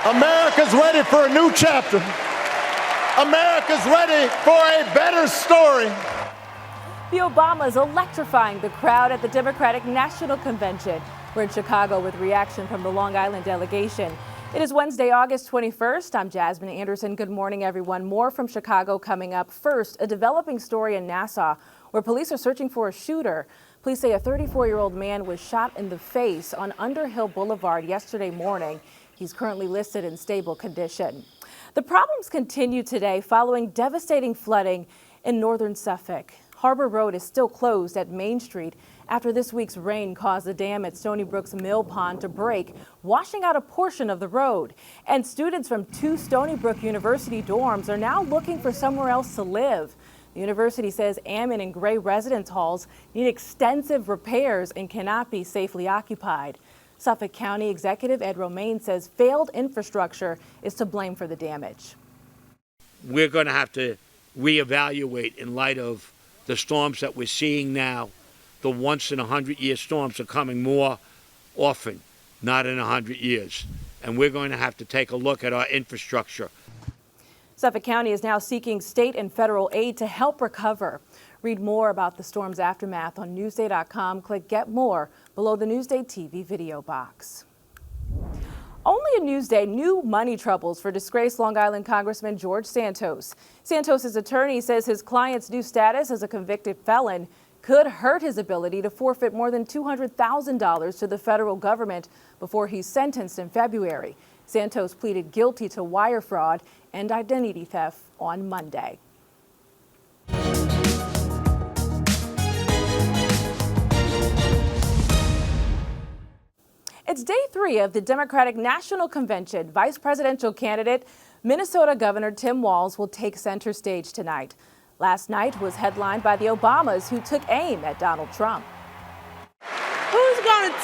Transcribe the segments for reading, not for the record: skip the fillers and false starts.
America's ready for a new chapter. America's ready for a better story. The Obamas electrifying the crowd at the Democratic National Convention. We're in Chicago with reaction from the Long Island delegation. It is Wednesday, August 21st. I'm Jasmine Anderson. Good morning, everyone. More from Chicago coming up. First, a developing story in Nassau where police are searching for a shooter. Police say a 34-year-old man was shot in the face on Underhill Boulevard yesterday morning. He's currently listed in stable condition. The problems continue today following devastating flooding in northern Suffolk. Harbor Road is still closed at Main Street after this week's rain caused the dam at Stony Brook's Mill Pond to break, washing out a portion of the road. And students from 2 Stony Brook University dorms are now looking for somewhere else to live. The university says Ammon and Gray residence halls need extensive repairs and cannot be safely occupied. Suffolk County Executive Ed Romaine says failed infrastructure is to blame for the damage. We're going to have to reevaluate in light of the storms that we're seeing now. The once-in-a-100-year storms are coming more often, not in 100 years. And we're going to have to take a look at our infrastructure. Suffolk County is now seeking state and federal aid to help recover. Read more about the storm's aftermath on Newsday.com. Click Get More below the Newsday TV video box. Only in Newsday, new money troubles for disgraced Long Island Congressman George Santos. Santos's attorney says his client's new status as a convicted felon could hurt his ability to forfeit more than $200,000 to the federal government before he's sentenced in February. Santos pleaded guilty to wire fraud and identity theft on Monday. It's day 3 of the Democratic National Convention. Vice presidential candidate Minnesota Governor Tim Walz will take center stage tonight. Last night was headlined by the Obamas, who took aim at Donald Trump. Who's going to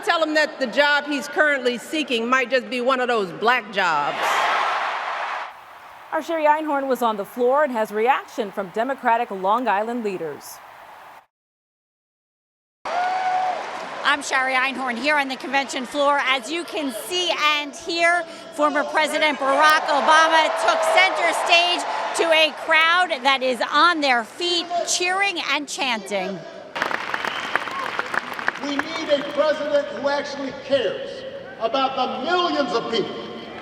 tell him that the job he's currently seeking might just be one of those black jobs? Our Sherry Einhorn was on the floor and has reaction from Democratic Long Island leaders. I'm Sherry Einhorn here on the convention floor. As you can see and hear, former President Barack Obama took center stage to a crowd that is on their feet, cheering and chanting. We need a president who actually cares about the millions of people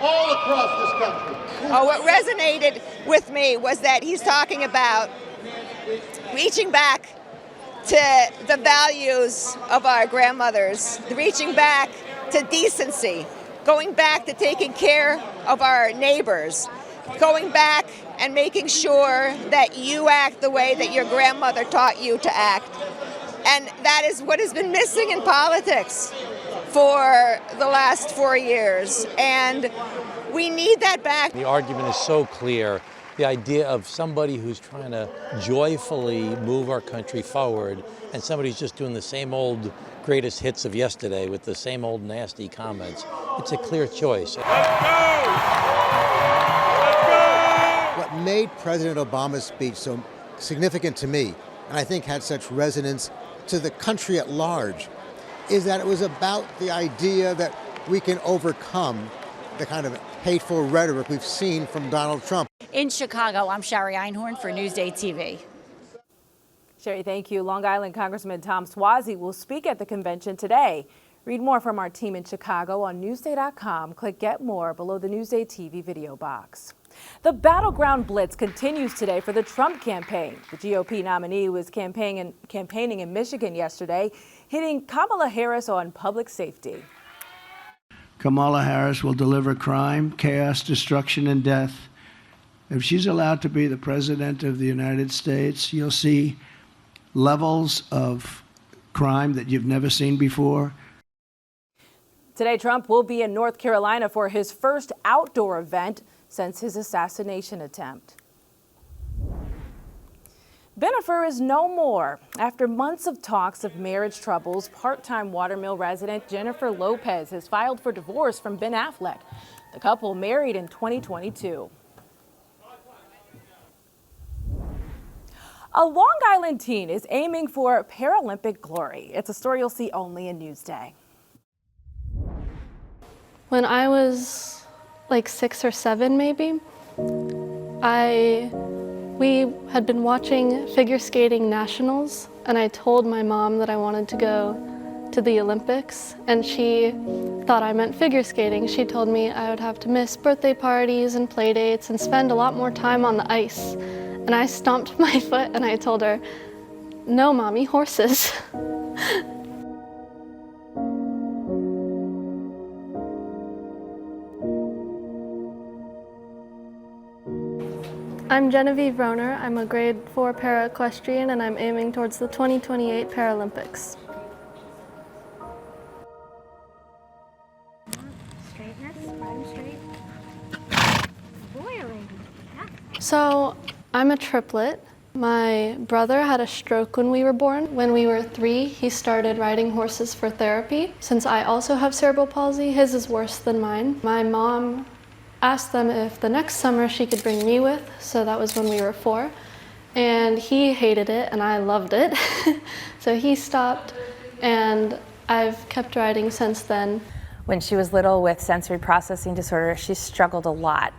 all across this country. What resonated with me was that he's talking about reaching back to the values of our grandmothers, reaching back to decency, going back to taking care of our neighbors, going back and making sure that you act the way that your grandmother taught you to act. And that is what has been missing in politics for the last 4 years. And we need that back. The argument is so clear. The idea of somebody who's trying to joyfully move our country forward and somebody who's just doing the same old greatest hits of yesterday with the same old nasty comments, it's a clear choice. Let's go! What made President Obama's speech so significant to me, and I think had such resonance to the country at large, is that it was about the idea that we can overcome the kind of hateful rhetoric we've seen from Donald Trump. In Chicago, I'm Sherry Einhorn for Newsday TV. Sherry, thank you. Long Island Congressman Tom Suozzi will speak at the convention today. Read more from our team in Chicago on Newsday.com. Click Get More below the Newsday TV video box. The battleground blitz continues today for the Trump campaign. The GOP nominee was campaigning in Michigan yesterday, hitting Kamala Harris on public safety. Kamala Harris will deliver crime, chaos, destruction, and death. If she's allowed to be the president of the United States, you'll see levels of crime that you've never seen before. Today, Trump will be in North Carolina for his first outdoor event since his assassination attempt. Bennifer is no more. After months of talks of marriage troubles, part-time Watermill resident Jennifer Lopez has filed for divorce from Ben Affleck. The couple married in 2022. A Long Island teen is aiming for Paralympic glory. It's a story you'll see only in Newsday. When I was like 6 or 7 maybe, we had been watching figure skating nationals, and I told my mom that I wanted to go to the Olympics, and she thought I meant figure skating. She told me I would have to miss birthday parties and play dates and spend a lot more time on the ice. And I stomped my foot and I told her, "No, Mommy, horses." I'm Genevieve Roner. I'm a grade 4 para-equestrian, and I'm aiming towards the 2028 Paralympics. So I'm a triplet. My brother had a stroke when we were born. When we were 3, he started riding horses for therapy. Since I also have cerebral palsy, his is worse than mine. My mom asked them if the next summer she could bring me with, so that was when we were 4. And he hated it and I loved it. So he stopped, and I've kept riding since then. When she was little with sensory processing disorder, she struggled a lot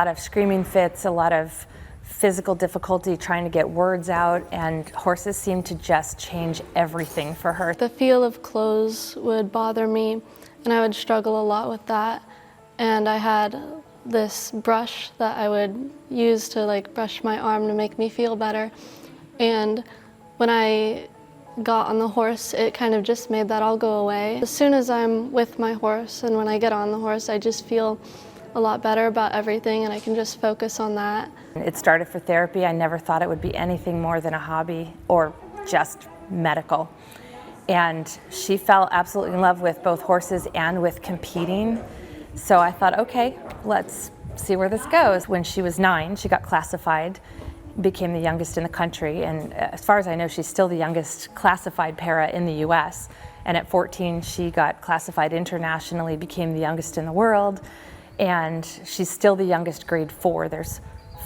of screaming fits, a lot of physical difficulty trying to get words out, and horses seemed to just change everything for her. The feel of clothes would bother me, and I would struggle a lot with that. And I had this brush that I would use to like brush my arm to make me feel better. And when I got on the horse, it kind of just made that all go away. As soon as I'm with my horse and when I get on the horse, I just feel a lot better about everything, and I can just focus on that. It started for therapy. I never thought it would be anything more than a hobby or just medical. And she fell absolutely in love with both horses and with competing. So I thought, okay, let's see where this goes. When she was 9, she got classified, became the youngest in the country, and as far as I know, she's still the youngest classified para in the US. And at 14, she got classified internationally, became the youngest in the world, and she's still the youngest grade 4. There's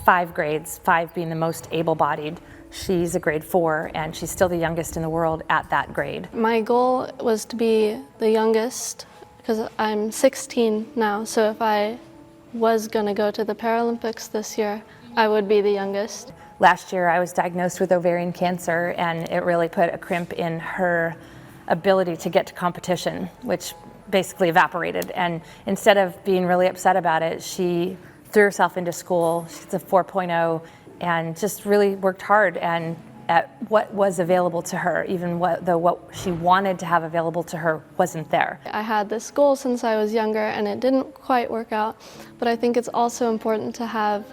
5 grades, 5 being the most able-bodied. She's a grade 4, and she's still the youngest in the world at that grade. My goal was to be the youngest, because I'm 16 now, so if I was going to go to the Paralympics this year, I would be the youngest. Last year I was diagnosed with ovarian cancer, and it really put a crimp in her ability to get to competition, which basically evaporated. And instead of being really upset about it, she threw herself into school. She's a 4.0 and just really worked hard and at what was available to her, even though what she wanted to have available to her wasn't there. I had this goal since I was younger, and it didn't quite work out, but I think it's also important to have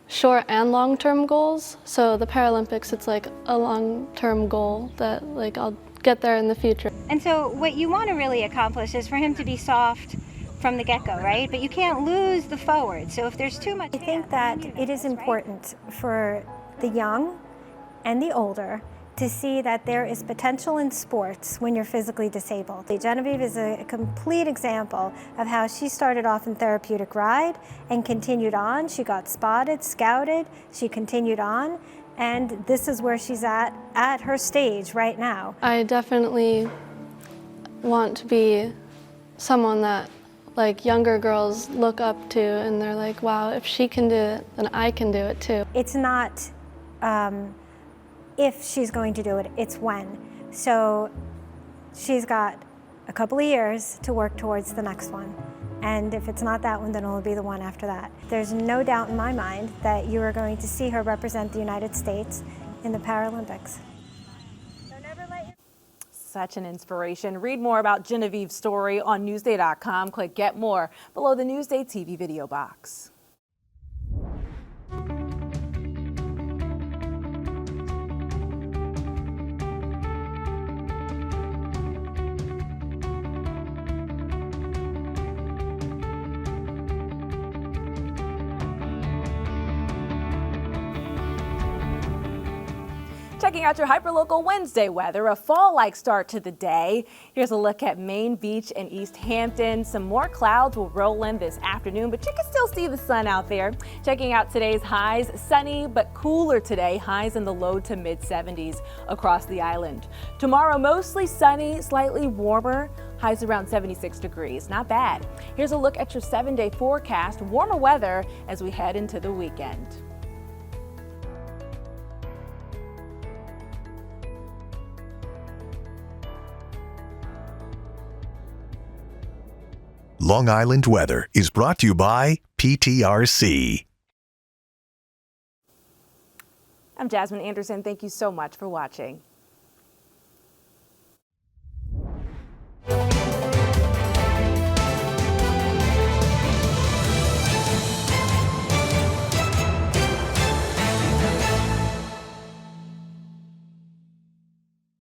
short and long-term goals. So the Paralympics, it's like a long-term goal that like I'll get there in the future. And so what you want to really accomplish is for him to be soft from the get-go, right? But you can't lose the forward. So if there's too much... I think that it is important for the young and the older to see that there is potential in sports when you're physically disabled. Genevieve is a complete example of how she started off in therapeutic ride and continued on. She got spotted, scouted, she continued on, and this is where she's at her stage right now. I definitely want to be someone that like younger girls look up to, and they're like, wow, if she can do it, then I can do it too. It's not if she's going to do it, it's when. So she's got a couple of years to work towards the next one. And if it's not that one, then it'll be the one after that. There's no doubt in my mind that you are going to see her represent the United States in the Paralympics. Such an inspiration. Read more about Genevieve's story on Newsday.com. Click Get More below the Newsday TV video box. Checking out your hyperlocal Wednesday weather, a fall-like start to the day. Here's a look at Main Beach and East Hampton. Some more clouds will roll in this afternoon, but you can still see the sun out there. Checking out today's highs, sunny but cooler today, highs in the low to mid 70s across the island. Tomorrow, mostly sunny, slightly warmer. Highs around 76 degrees. Not bad. Here's a look at your 7-day forecast. Warmer weather as we head into the weekend. Long Island weather is brought to you by PTRC. I'm Jasmine Anderson. Thank you so much for watching.